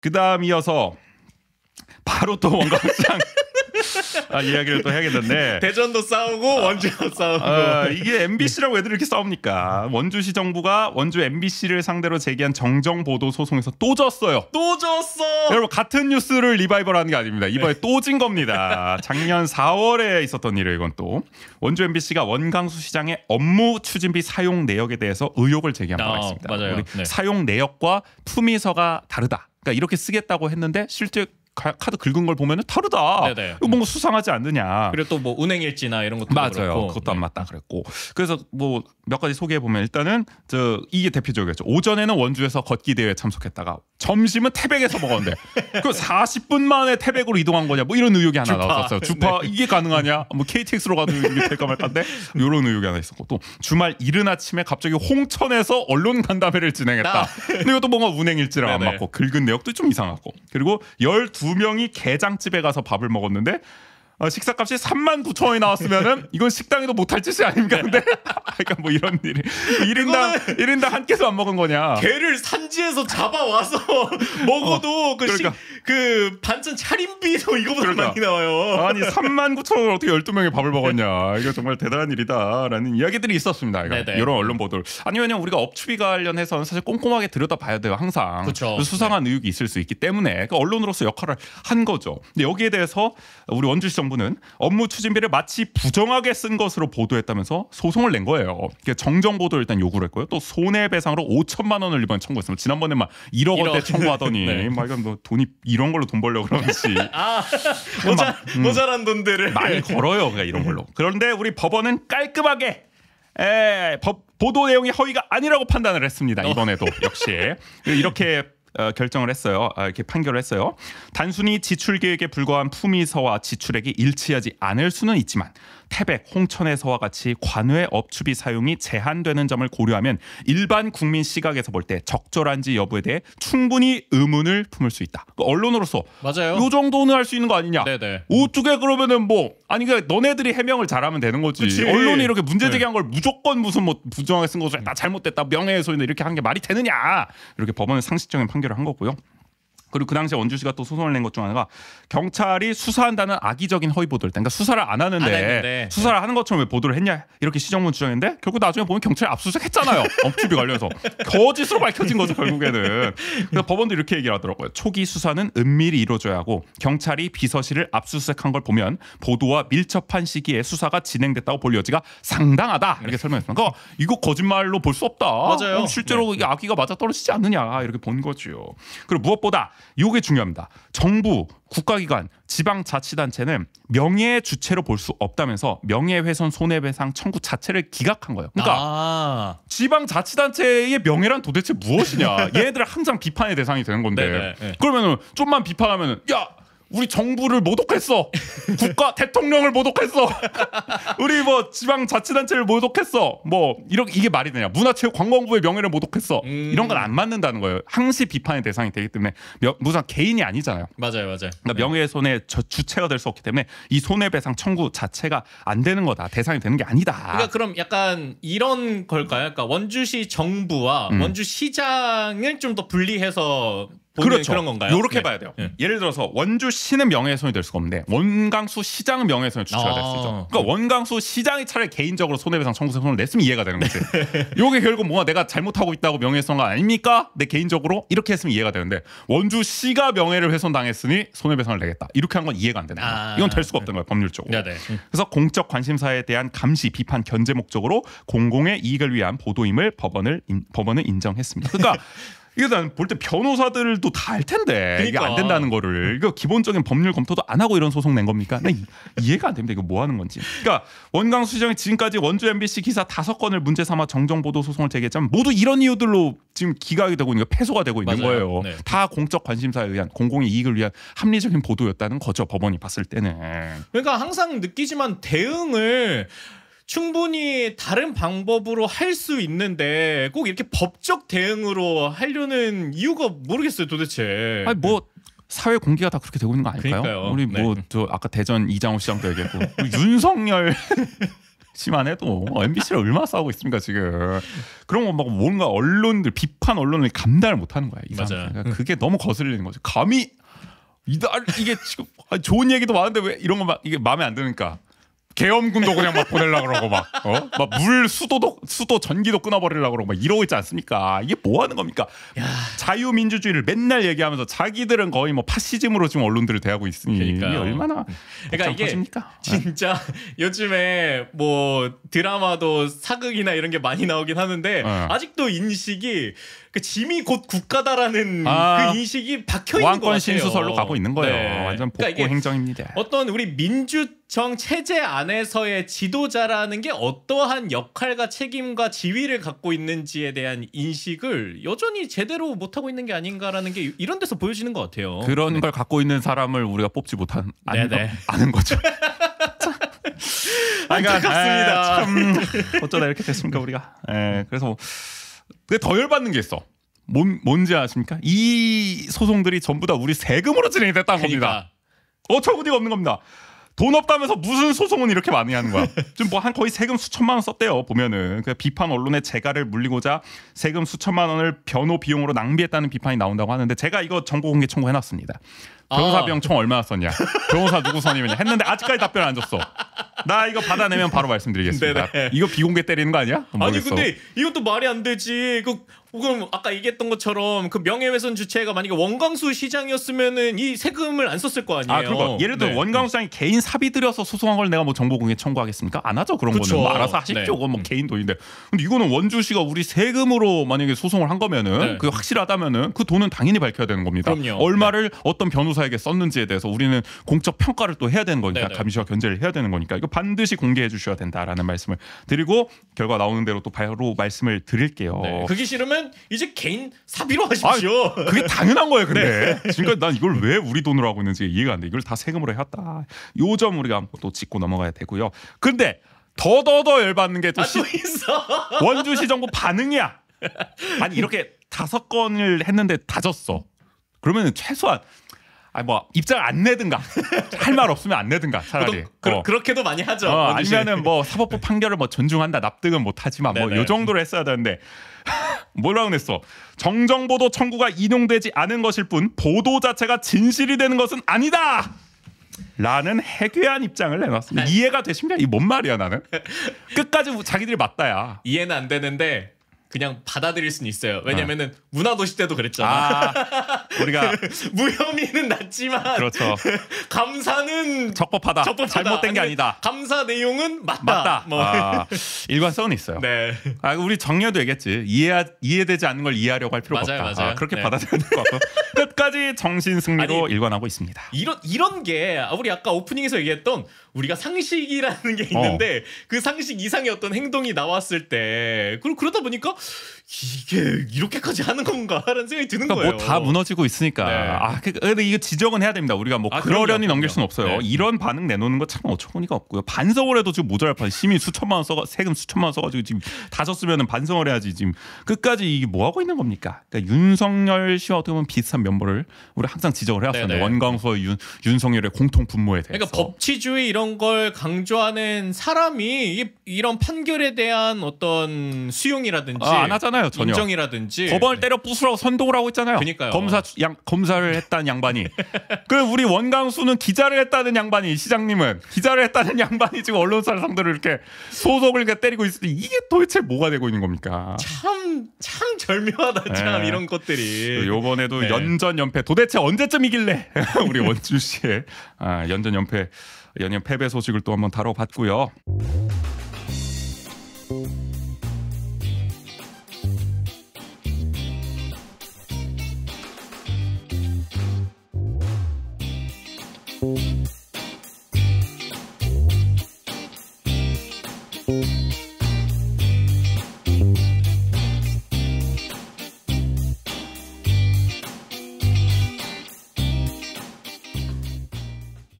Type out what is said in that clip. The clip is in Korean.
그다음 이어서 바로 또 원광시장 이야기를 또 해야겠는데 대전도 싸우고 원주도 싸우고 이게 MBC라고 애들이 이렇게 싸웁니까? 원주시 정부가 원주 MBC를 상대로 제기한 정정보도 소송에서 또 졌어요. 또 졌어. 여러분 같은 뉴스를 리바이벌하는 게 아닙니다. 이번에 또 진 겁니다. 작년 4월에 있었던 일이에요. 이건 또 원주 MBC가 원광수 시장의 업무 추진비 사용 내역에 대해서 의혹을 제기한 바가 있습니다. 맞아요. 우리 네. 사용 내역과 품위서가 다르다. 그러니까 이렇게 쓰겠다고 했는데 실제 카드 긁은 걸 보면은 다르다. 네네. 이거 뭔가 수상하지 않느냐. 그리고 또 뭐 운행일지나 이런 것도 맞아요. 그렇고. 그것도 안 맞다 그랬고. 그래서 뭐 몇 가지 소개해 보면 일단은 이게 대표적이었죠. 오전에는 원주에서 걷기 대회에 참석했다가 점심은 태백에서 먹었는데 그 40분 만에 태백으로 이동한 거냐 뭐 이런 의혹이 하나 나왔었어요. 주파 이게 가능하냐? 뭐 KTX로 가도 이게 될까 말까인데 이런 의혹이 하나 있었고 또 주말 이른 아침에 갑자기 홍천에서 언론 간담회를 진행했다. 근데 이것도 뭔가 운행일지랑 안 네네. 맞고 긁은 내역도 좀 이상하고 그리고 12명이 게장집에 가서 밥을 먹었는데 식사값이 39,000원이 나왔으면은 이건 식당에도 못할 짓이 아닙니까? 근데 그러니까 뭐 이런 일이 1인당 한 끼도 안 먹은 거냐? 개를 산지에서 잡아와서 먹어도 그러니까. 그 반찬 차림비도 이거보다 그러니까. 많이 나와요. 아니 39,000원을 어떻게 12명이 밥을 먹었냐? 이거 정말 대단한 일이다라는 이야기들이 있었습니다. 그러니까 이런 언론 보도를. 아니면 우리가 업추비 관련해서는 사실 꼼꼼하게 들여다봐야 돼요. 항상 그쵸. 수상한 의혹이 있을 수 있기 때문에 그러니까 언론으로서 역할을 한 거죠. 근데 여기에 대해서 우리 원주시 정부는 업무 추진비를 마치 부정하게 쓴 것으로 보도했다면서 소송을 낸 거예요. 그러니까 정정 보도를 일단 요구를 했고요. 또 손해배상으로 5천만 원을 이번에 청구했습니다. 지난번에 막 1억 원대 청구하더니 네. 막 이건 뭐 돈이 이런 걸로 돈 벌려고 그러는지 모자란 돈들을 많이 걸어요. 그러니까 이런 걸로. 그런데 우리 법원은 깔끔하게 보도 내용이 허위가 아니라고 판단을 했습니다. 이번에도 역시 이렇게 결정을 했어요. 이렇게 판결을 했어요. 단순히 지출 계획에 불과한 품위서와 지출액이 일치하지 않을 수는 있지만 태백, 홍천에서와 같이 관외 업추비 사용이 제한되는 점을 고려하면 일반 국민 시각에서 볼 때 적절한지 여부에 대해 충분히 의문을 품을 수 있다. 그러니까 언론으로서 맞아요. 요 정도는 할 수 있는 거 아니냐? 네네. 어떻게 그러면은 뭐 아니 그러니까 너네들이 해명을 잘하면 되는 거지. 그치. 언론이 이렇게 문제 제기한 걸 무조건 무슨 뭐 부정하게 쓴 것을 나 잘못됐다 명예훼손이다 이렇게 한 게 말이 되느냐? 이렇게 법원은 상식적인 판결을 한 거고요. 그리고 그 당시에 원주시가 또 소송을 낸 것 중 하나가 경찰이 수사한다는 악의적인 허위 보도를 했다. 그러니까 수사를 안 하는데 수사를 하는 것처럼 왜 보도를 했냐 이렇게 시정문 주장했는데 결국 나중에 보면 경찰이 압수수색했잖아요. 업추비 관련해서 거짓으로 밝혀진 거죠 결국에는. 그래서 법원도 이렇게 얘기를 하더라고요. 초기 수사는 은밀히 이루어져야 하고 경찰이 비서실을 압수수색한 걸 보면 보도와 밀접한 시기에 수사가 진행됐다고 볼 여지가 상당하다 이렇게 설명했습니다. 그러니까 이거 거짓말로 볼 수 없다. 맞아요. 실제로 이게 악의가 맞아 떨어지지 않느냐 이렇게 본 거죠. 그리고 무엇보다 이게 중요합니다. 정부, 국가기관, 지방자치단체는 명예 주체로 볼 수 없다면서 명예훼손 손해배상 청구 자체를 기각한 거예요. 그러니까 지방자치단체의 명예란 도대체 무엇이냐. 얘네들은 항상 비판의 대상이 되는 건데 그러면 좀만 비판하면 야 우리 정부를 모독했어. 국가 대통령을 모독했어. 우리 뭐 지방자치단체를 모독했어. 뭐 이게 말이 되냐. 문화체육관광부의 명예를 모독했어. 이런 건 안 맞는다는 거예요. 항시 비판의 대상이 되기 때문에 무슨 개인이 아니잖아요. 맞아요. 그러니까 명예훼손의 주체가 될 수 없기 때문에 이 손해배상 청구 자체가 안 되는 거다. 대상이 되는 게 아니다. 그러니까 그럼 약간 이런 걸까요? 그러니까 원주시 정부와 원주시장을 좀 더 분리해서 그렇죠. 그런 건가요? 이렇게 봐야 돼요. 예를 들어서 원주시는 명예훼손이 될 수가 없는데 원광수 시장은 명예훼손의 주체가 될 수 있죠. 그러니까 원광수 시장이 차라리 개인적으로 손해배상 청구 소송을 냈으면 이해가 되는 거지. 이게 결국 뭔가 내가 잘못하고 있다고 명예훼손가 아닙니까? 내 개인적으로 이렇게 했으면 이해가 되는데 원주시가 명예를 훼손당했으니 손해배상을 내겠다. 이렇게 한 건 이해가 안 되는 거예요. 이건 될 수가 없던 거예요. 법률적으로. 그래서 공적 관심사에 대한 감시, 비판, 견제 목적으로 공공의 이익을 위한 보도임을 법원은 인정했습니다. 그러니까 이거 볼 때 변호사들도 다 알 텐데 이게 안 된다는 거를 이거 기본적인 법률 검토도 안 하고 이런 소송 낸 겁니까? 나 이해가 안 됩니다. 이거 뭐 하는 건지. 그러니까 원광수 시장이 지금까지 원주 MBC 기사 5건을 문제 삼아 정정 보도 소송을 제기했지만 모두 이런 이유들로 지금 기각이 되고 있는 거 패소가 되고 있는 거예요. 다 공적 관심사에 의한 공공의 이익을 위한 합리적인 보도였다는 거죠. 법원이 봤을 때는. 그러니까 항상 느끼지만 대응을 충분히 다른 방법으로 할 수 있는데 꼭 이렇게 법적 대응으로 하려는 이유가 모르겠어요 도대체. 아니 뭐 사회 공기가 다 그렇게 되고 있는 거 아닐까요? 그러니까요. 우리 뭐 저 아까 대전 이장호 시장도 얘기했고 윤석열 MBC만 해도 MBC를 얼마나 싸우고 있습니까 지금. 그런 거 막 뭔가 언론들 비판 언론을 감당을 못하는 거야. 이 사람. 그러니까 그게 너무 거슬리는 거죠. 감히 이게 지금 좋은 얘기도 많은데 왜 이런 거 막 이게 마음에 안 드니까. 계엄군도 그냥 막 보내려고 그러고 막 물 수도 전기도 끊어버리려고 그러고 막 이러고 있지 않습니까? 이게 뭐 하는 겁니까? 야. 자유민주주의를 맨날 얘기하면서 자기들은 거의 뭐 파시즘으로 지금 언론들을 대하고 있으니 그러니까요. 이게 얼마나 그러니까 이게 터집니까? 진짜 요즘에 뭐 드라마도 사극이나 이런 게 많이 나오긴 하는데 아직도 인식이 그 짐이 곧 국가다라는 그 인식이 박혀 있는 것 같아요. 왕권 신수설로 가고 있는 거예요. 네. 완전 복고 그러니까 행정입니다. 어떤 우리 민주정 체제 안에서의 지도자라는 게 어떠한 역할과 책임과 지위를 갖고 있는지에 대한 인식을 여전히 제대로 못하고 있는 게 아닌가라는 게 이런 데서 보여지는 것 같아요. 그런 걸 갖고 있는 사람을 우리가 뽑지 못한 아는 거죠. 안타깝습니다. 참 어쩌다 이렇게 됐습니까 우리가. 그래서 근데 더 열받는 게 있어. 뭔지 아십니까? 이 소송들이 전부 다 우리 세금으로 진행이 됐다는 겁니다. 어처구니가 없는 겁니다. 돈 없다면서 무슨 소송은 이렇게 많이 하는 거야. 좀 뭐 한 거의 세금 수천만 원 썼대요. 보면은 그 비판 언론의 재갈을 물리고자 세금 수천만 원을 변호 비용으로 낭비했다는 비판이 나온다고 하는데 제가 이거 정보 공개 청구해놨습니다. 변호사 비용 총 얼마나 썼냐? 변호사 누구 선임이냐? 했는데 아직까지 답변 안 줬어. 나 이거 받아내면 바로 말씀드리겠습니다. 네네. 이거 비공개 때리는 거 아니야? 모르겠어. 아니 근데 이것도 말이 안 되지. 그럼 아까 얘기했던 것처럼 그 명예훼손 주체가 만약에 원광수 시장이었으면은 이 세금을 안 썼을 거 아니에요. 그러니까 예를 들어 원광수 시장이 개인 사비 들여서 소송한 걸 내가 뭐 정보 공개 청구하겠습니까? 안 하죠. 그런 거는 뭐 알아서 하십시오. 그건 뭐 개인 돈인데. 근데 이거는 원주시가 우리 세금으로 만약에 소송을 한 거면은 그 확실하다면은 그 돈은 당연히 밝혀야 되는 겁니다. 그럼요. 얼마를 어떤 변호사에게 썼는지에 대해서 우리는 공적 평가를 또 해야 되는 거니까 감시와 견제를 해야 되는 거니까 이거 반드시 공개해 주셔야 된다라는 말씀을 드리고 결과 나오는 대로 또 바로 말씀을 드릴게요. 그게 싫으면 이제 개인 사비로 하십시오. 그게 당연한 거예요. 근데 지금까지 난 이걸 왜 우리 돈으로 하고 있는지 이해가 안 돼. 이걸 다 세금으로 해왔다. 요 점 우리가 또 짚고 넘어가야 되고요. 근데 더 열받는 게 또 있어. 원주시 정부 반응이야. 아니 이렇게 5건을 했는데 다 졌어. 그러면 최소한 뭐 입장을 안 내든가 할 말 없으면 안 내든가 차라리 그렇게도 많이 하죠. 아니면은 뭐 사법부 판결을 뭐 존중한다 납득은 못하지만 뭐 요 정도로 했어야 되는데 뭐라고 그랬어. 정정보도 청구가 인용되지 않은 것일 뿐 보도 자체가 진실이 되는 것은 아니다 라는 해괴한 입장을 내놨습니다. 이해가 되십니까? 이 뭔 말이야 나는. 끝까지 자기들이 맞다야. 이해는 안 되는데 그냥 받아들일 수는 있어요. 왜냐면은 문화도시 때도 그랬잖아. 우리가 무혐의는 낮지만 그렇죠. 감사는 적법하다. 잘못된 게 아니다. 감사 내용은 맞다. 일관성은 있어요. 네. 우리 정리도 얘기했지. 이해되지 않는 걸 이해하려고 할 필요가 없다. 맞아요. 그렇게 받아들여야 될 것 같고 끝까지 정신 승리로 일관하고 있습니다. 이런 게 우리 아까 오프닝에서 얘기했던 우리가 상식이라는 게 있는데 그 상식 이상의 어떤 행동이 나왔을 때 그러다 보니까 이게 이렇게까지 하는 건가라는 생각이 드는 거예요. 뭐 다 무너지고 있으니까. 근데 이거 지적은 해야 됩니다. 우리가 뭐 그러려니 넘길 수는 없어요. 이런 반응 내놓는 거 참 어처구니가 없고요. 반성을 해도 지금 모자랄 판. 시민 수천만 원 세금 수천만 원 써가지고 지금 다 졌으면 반성을 해야지. 지금 끝까지 이게 뭐 하고 있는 겁니까? 그러니까 윤석열 씨와 어떻게 보면 비슷한 면모를 우리 항상 지적을 해왔었는데 원광수와 윤석열의 공통 분모에 대해서. 그러니까 법치주의 이런 걸 강조하는 사람이 이런 판결에 대한 어떤 수용이라든지 안 하잖아요. 전혀. 인정이라든지 법원을 때려 부수라고 선동을 하고 있잖아요. 그러니까요. 검사를 했다는 양반이. 그 우리 원광수는 기자를 했다는 양반이 시장님은 기자를 했다는 양반이 지금 언론사를 상대로 이렇게 소속을 때리고 있을 때 이게 도대체 뭐가 되고 있는 겁니까? 참 절묘하다 참 이런 것들이. 요번에도 연전 연패 도대체 언제쯤 이길래 우리 원주 씨의 연전 연패 연연 패배 소식을 또 한번 다뤄봤고요.